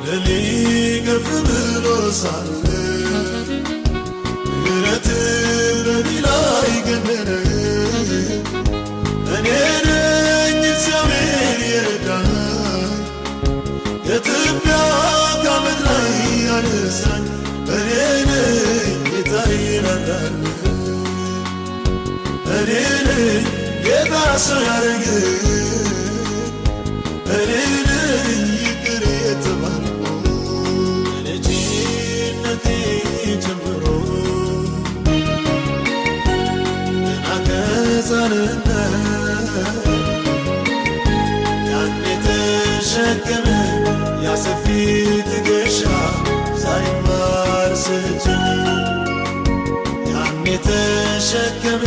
በደሌ ከፍ ብሎ ሳለ ምሕረት በኔ ላይ ገነነ። እኔ ነኝ እግዚአብሔር የረዳኝ ከትቢያ ከአመድ ላይ ያነሳኝ። እኔ ነኝ ጌታ ይራራልኝ። እኔ ነኝ ጌታ ሰው ያረገኝ። እኔ ነኝ ይቅር የተባልኩ ከልጅነቴ ጀምሮ ገና ከሕፃንነት ያኔ ተሸከመ ያሰፊ ትከሻ ሳይማር ስችል ያኔ ተሸከመ